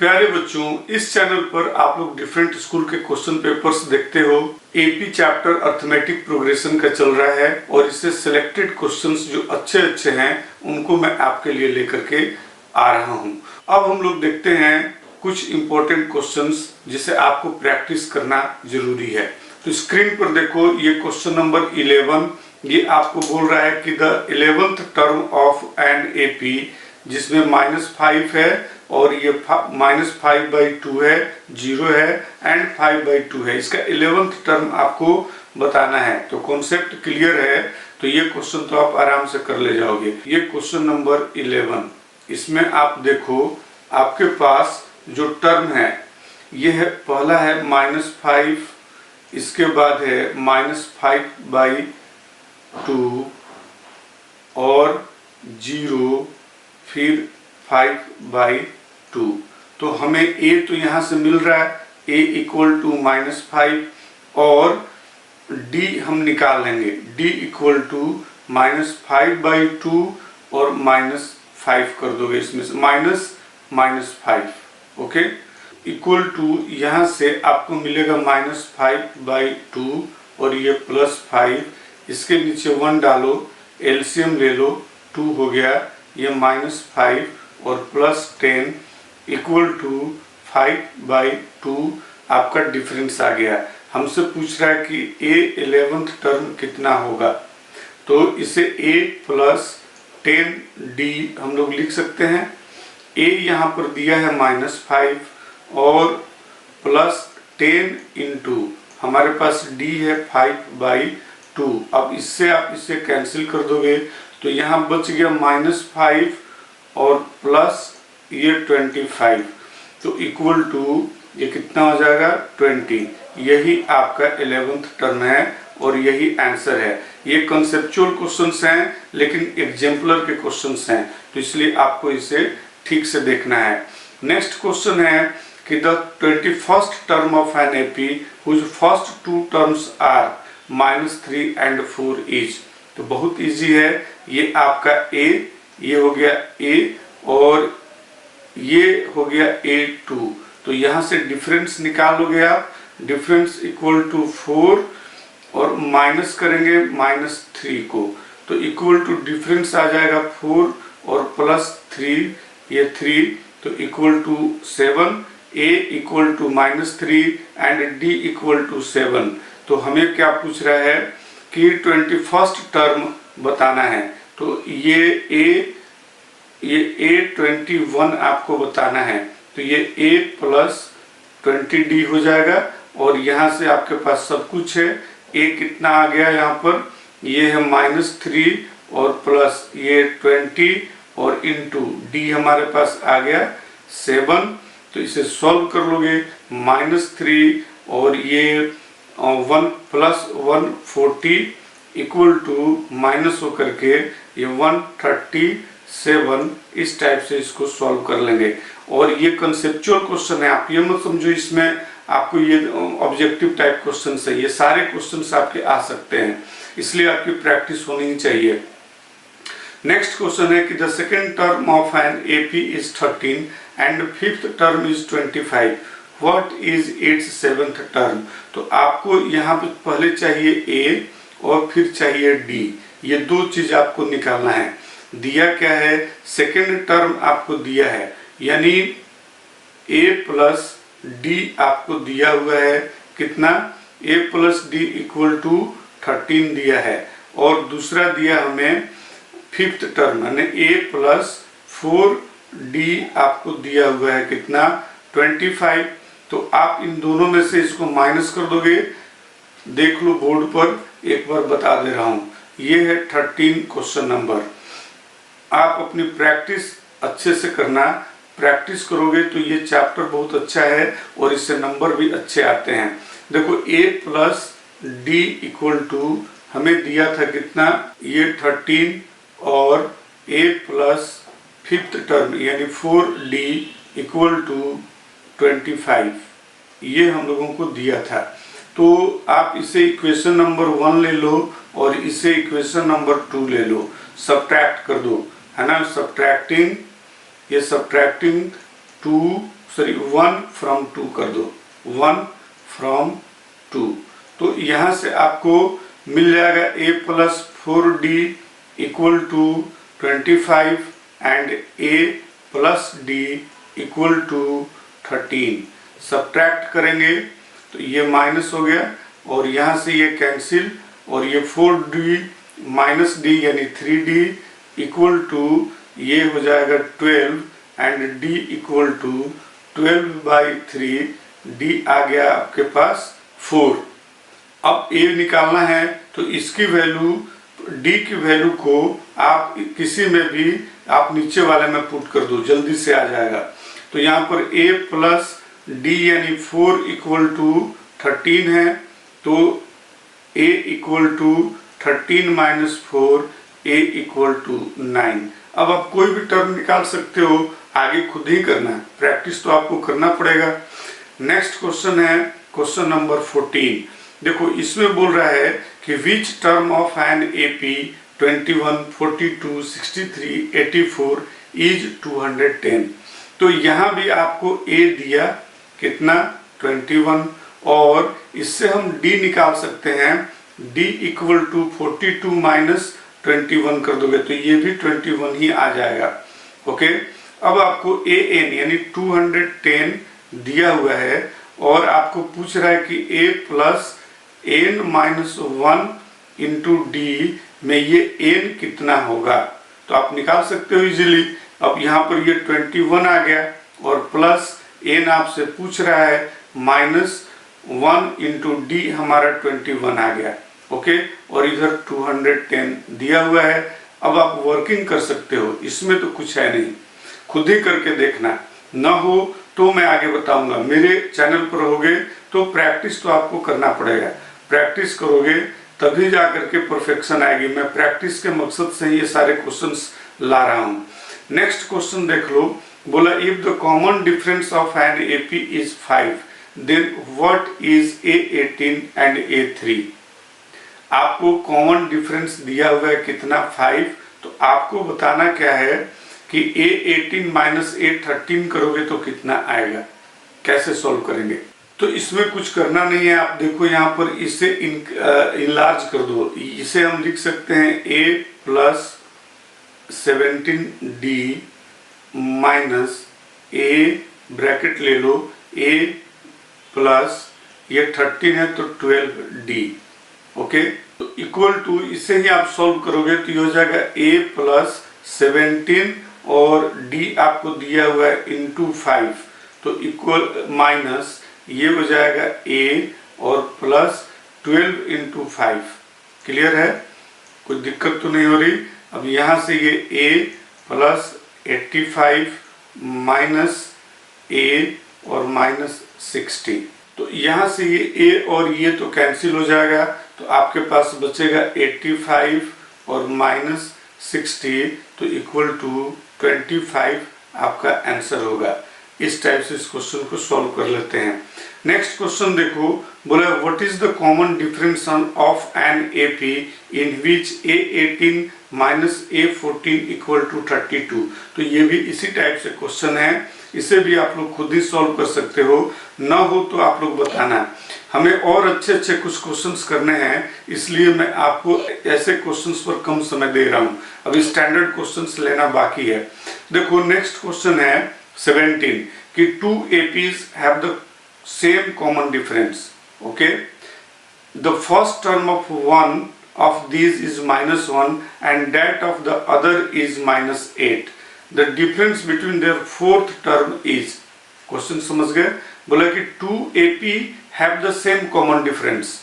प्यारे बच्चों, इस चैनल पर आप लोग डिफरेंट स्कूल के क्वेश्चन पेपर्स देखते हो। एपी चैप्टर अर्थमेटिक प्रोग्रेशन का चल रहा है और इससे सिलेक्टेड क्वेश्चंस जो अच्छे हैं उनको मैं आपके लिए लेकर के आ रहा हूं। अब हम लोग देखते हैं कुछ इंपॉर्टेंट क्वेश्चंस जिसे आपको प्रैक्टिस करना जरूरी है। तो स्क्रीन पर देखो, ये क्वेश्चन नंबर 11, ये आपको बोल रहा है कि the 11th term of an AP, जिसमें -5 है और ये -5/2 है, 0 है एंड 5/2 है। इसका 11th टर्म आपको बताना है। तो कॉन्सेप्ट क्लियर है, तो ये क्वेश्चन तो आप आराम से कर ले जाओगे। ये क्वेश्चन नंबर 11, इसमें आप देखो आपके पास जो टर्म है ये है, पहला है -5, इसके बाद है -5/2 और 0, फिर 5/2। तो हमें a तो यहाँ से मिल रहा है, a = -5 और d हम निकाल लेंगे, d = -5/2 और -5 कर दोगे, इसमें से -5, ओके, इक्वल टू यहाँ से आपको मिलेगा -5/2 और ये +5, इसके नीचे 1 डालो, एलसीएम ले लो, 2 हो गया, ये -5 और +10 = 5/2 आपका डिफरेंस आ गया। हमसे पूछ रहा है कि a 11th टर्म कितना होगा, तो इसे a + 10d हम लोग लिख सकते हैं। a यहाँ पर दिया है -5 और +10 इंटू हमारे पास d है 5/2। अब इससे आप इसे कैंसिल कर दोगे तो यहाँ बच गया -5 और प्लस ये 25, तो इक्वल टू ये कितना हो जाएगा 20। यही आपका 11th टर्म है और यही आंसर है। ये कॉन्सेप्चुअल क्वेश्चंस हैं लेकिन एग्जाम्पलर के क्वेश्चंस हैं, तो इसलिए आपको इसे ठीक से देखना है। नेक्स्ट क्वेश्चन है कि the 21st term of an AP whose first 2 terms are -3 and 4 each. तो बहुत इजी है, ये आपका a, ये हो गया a और ये हो गया a2। तो यहाँ से डिफरेंस निकालोगे आप, डिफरेंस इक्वल टू 4 और माइनस करेंगे -3 को, तो इक्वल टू डिफरेंस आ जाएगा 4 और +3, ये 3, तो equal to 7, a = -3 and d = 7। तो हमें क्या पूछ रहा है कि 21st टर्म बताना है, तो ये A21 आपको बताना है, तो ये a + 20d हो जाएगा और यहाँ से आपके पास सब कुछ है। a कितना आ गया यहाँ पर, ये है -3 और प्लस ये 20 और इंटू d हमारे पास आ गया 7। तो इसे सॉल्व कर लोगे, -3 और ये 1 + 1 40 इक्वल टू माइनस होकर के ये 137, इस टाइप से इसको सॉल्व कर लेंगे। और ये कंसेप्चुअल क्वेश्चन है, आप ये मत समझो इसमें आपको ये ऑब्जेक्टिव टाइप क्वेश्चन है, ये सारे क्वेश्चन आपके आ सकते हैं, इसलिए आपकी प्रैक्टिस होनी चाहिए। नेक्स्ट क्वेश्चन है कि the second term of an AP is 13 and 5th term is 25, what is it's 7th term. तो आपको यहाँ पे पहले चाहिए a और फिर चाहिए d, ये दो चीज आपको निकालना है। दिया क्या है, सेकेंड टर्म आपको दिया है, यानी a + d आपको दिया हुआ है, कितना, a + d = 13 दिया है, और दूसरा दिया हमें 5th टर्म यानी a + 4d आपको दिया हुआ है, कितना, 25। तो आप इन दोनों में से इसको माइनस कर दोगे, देख लो बोर्ड पर, एक बार बता दे रहा हूं, ये है 13 क्वेश्चन नंबर। आप अपनी प्रैक्टिस अच्छे से करना, प्रैक्टिस करोगे तो ये चैप्टर बहुत अच्छा है और इससे नंबर भी अच्छे आते हैं। देखो a + d = हमें दिया था कितना, ये 13 और a + 5th टर्म यानी 4d = 25, ये हम लोगों को दिया था। तो आप इसे इक्वेशन नंबर 1 ले लो और इसे इक्वेशन नंबर 2 ले लो, सब्ट्रैक्ट कर दो, है ना, सब्ट्रैक्टिंग, ये सब्ट्रैक्टिंग 2 सॉरी 1 from 2 कर दो, 1 from 2। तो यहाँ से आपको मिल जाएगा a plus 4d equal to 25 and a plus d equal to 13। Subtract करेंगे तो ये माइनस हो गया और यहाँ से ये कैंसिल, और ये 4d माइनस d यानी 3d इक्वल टू ये हो जाएगा 12 and d equal to 12/3, d आ गया आपके पास 4। अब a निकालना है तो इसकी वैल्यू, d की वैल्यू को आप किसी में भी आप नीचे वाले में पुट कर दो, जल्दी से आ जाएगा। तो यहाँ पर a प्लस d यानी 4 इक्वल टू 13 है, तो a equal to 13 minus 4, a equal to 9। अब आप कोई भी टर्म निकाल सकते हो, आगे खुद ही करना है, प्रैक्टिस तो आपको करना पड़ेगा। नेक्स्ट क्वेश्चन है क्वेश्चन नंबर 14। देखो इसमें बोल रहा है कि which term of an AP 21, 42, 63, 84 is 210। तो यहाँ भी आपको a दिया कितना 21, और इससे हम d निकाल सकते हैं, d इक्वल टू 42 माइनस 21 कर दोगे तो ये भी 21 ही आ जाएगा। ओके, अब आपको an यानी 210 दिया हुआ है और आपको पूछ रहा है कि a plus n minus 1 into D में ये n कितना होगा, तो आप निकाल सकते हो इजीली। अब यहाँ पर ये 21 आ गया और प्लस n आपसे पूछ रहा है माइनस 1 इंटू डी हमारा 21 आ गया। ओके, और इधर 210 दिया हुआ है। अब आप वर्किंग कर सकते हो, इसमें तो कुछ है नहीं, खुद ही करके देखना, न हो तो मैं आगे बताऊंगा। मेरे चैनल पर होगे तो प्रैक्टिस तो आपको करना पड़ेगा, प्रैक्टिस करोगे तभी जा करके परफेक्शन आएगी। मैं प्रैक्टिस के मकसद से ये सारे क्वेश्चंस ला रहा हूँ। नेक्स्ट क्वेश्चन देख लो, बोला if the common difference of an AP is 5 then what is A18 and A3। आपको कॉमन डिफरेंस दिया हुआ है कितना 5, तो आपको बताना क्या है कि A18 माइनस A13 करोगे तो कितना आएगा, कैसे सॉल्व करेंगे। तो इसमें कुछ करना नहीं है, आप देखो यहाँ पर इसे इनलार्ज कर दो। इसे हम लिख सकते हैं a plus 17d minus a bracket ले लो a प्लस ये 13 है तो 12d। ओके, तो इक्वल टू, इसे ही आप सॉल्व करोगे तो ये हो जाएगा a प्लस 17 और d आपको दिया हुआ है इंटू 5, तो इक्वल माइनस ये हो जाएगा a और प्लस 12 इंटू 5। क्लियर है, कोई दिक्कत तो नहीं हो रही। अब यहाँ से ये a प्लस 85 माइनस a और माइनस 60, तो यहाँ से ये a और ये तो कैंसिल हो जाएगा, तो आपके पास बचेगा 85 और माइनस 60, तो इक्वल टू 25 आपका आंसर होगा। इस टाइप से इस क्वेश्चन को सॉल्व कर लेते हैं। नेक्स्ट क्वेश्चन देखो, बोला what is the common difference of an AP in which A18 minus A14 equal to 32। तो ये भी इसी टाइप से क्वेश्चन है, इसे भी आप लोग खुद ही सॉल्व कर सकते हो, न हो तो आप लोग बताना। हमें और अच्छे अच्छे कुछ क्वेश्चंस करने हैं, इसलिए मैं आपको ऐसे क्वेश्चंस पर कम समय दे रहा हूँ। अभी स्टैंडर्ड क्वेश्चंस लेना बाकी है। देखो नेक्स्ट क्वेश्चन है 17 कि 2 APs have the same common difference. Okay, the first term of one of these is -1 and that of the other is -8. The difference between their fourth term is, question समझ गए। बोला कि 2 AP have the same common difference.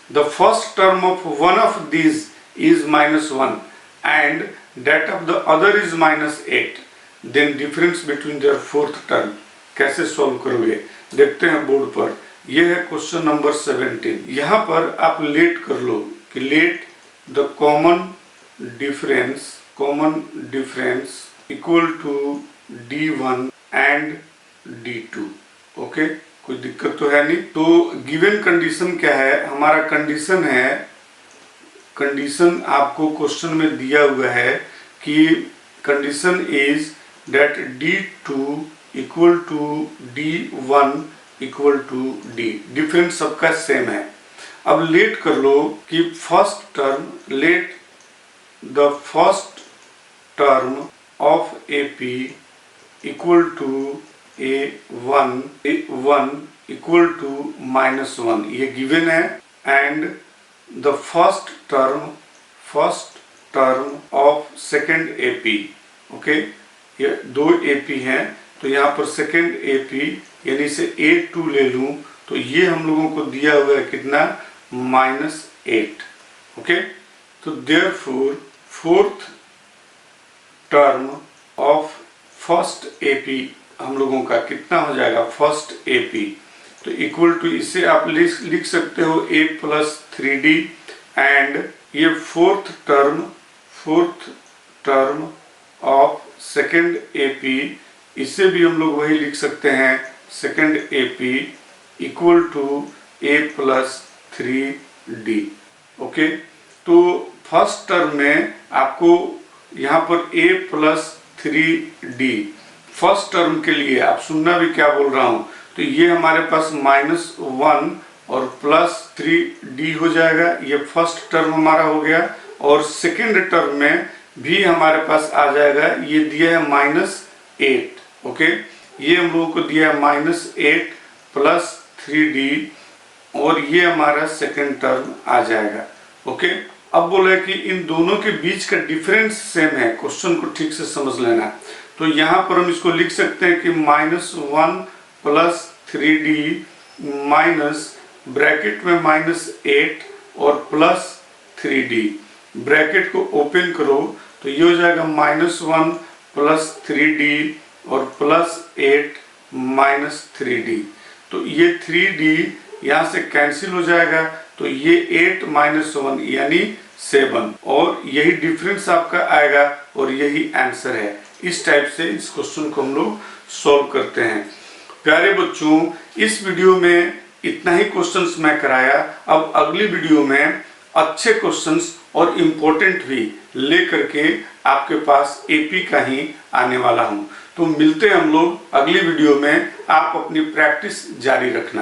The first term of one of these is -1 and that of the other is -8. Then difference between their fourth term. कैसे solve करोगे देखते हैं board पर। यह है क्वेश्चन नंबर 17। यहाँ पर आप लेट कर लो कि let the common difference equal to D1 and D2। Okay, कोई दिक्कत तो है नहीं। तो गिवन कंडीशन क्या है, हमारा कंडीशन है, कंडीशन आपको क्वेश्चन में दिया हुआ है कि condition is that D2 equal to D1 equal to D। Difference सबका सेम है। अब लेट कर लो कि first term, let the first term of AP equal to A1 equal to -1, ये गिवन है। And the first term of second AP, okay, ये 2 AP हैं, तो यहाँ पर सेकेंड AP यानी से A2 ले लूं तो ये हम लोगों को दिया हुआ है कितना, -8, ओके। तो therefore fourth term of first AP हम लोगों का कितना हो जाएगा, फर्स्ट AP, तो इक्वल टू, इसे आप लिख सकते हो A + 3D। एंड ये fourth term of second AP, इसे भी हम लोग वही लिख सकते हैं, second AP equal to A + 3D, okay. तो फर्स्ट टर्म में आपको यहाँ पर A + 3D, फर्स्ट टर्म के लिए आप सुनना भी क्या बोल रहा हूँ, तो ये हमारे पास -1 और +3D हो जाएगा, ये फर्स्ट टर्म हमारा हो गया। और सेकेंड टर्म में भी हमारे पास आ जाएगा, ये दिया है -8, ओके, ये हम लोगों को दिया है -8 + 3D, और ये हमारा सेकेंड टर्म आ जाएगा, ओके। अब बोला कि इन दोनों के बीच का डिफरेंस सेम है, क्वेश्चन को ठीक से समझ लेना। तो यहाँ पर हम इसको लिख सकते हैं कि -1 + 3D माइनस ब्रैकेट में -8 और +3D, ब्रैकेट को ओपन करो तो ये हो जाएगा -1 + 3D और +8 -3D। तो ये 3D यहाँ से कैंसिल हो जाएगा, तो ये 8 - 1 यानी 7, और यही डिफरेंस आपका आएगा और यही आंसर है। इस टाइप से इस क्वेश्चन को हम लोग सॉल्व करते हैं। प्यारे बच्चों, इस वीडियो में इतना ही क्वेश्चंस मैं कराया। अब अगली वीडियो में अच्छे क्वेश्चंस और इम्पोर्टेंट भी लेकर के आपके पास AP का ही आने वाला हूं। तो मिलते हैं हम लोग अगली वीडियो में। आप अपनी प्रैक्टिस जारी रखना।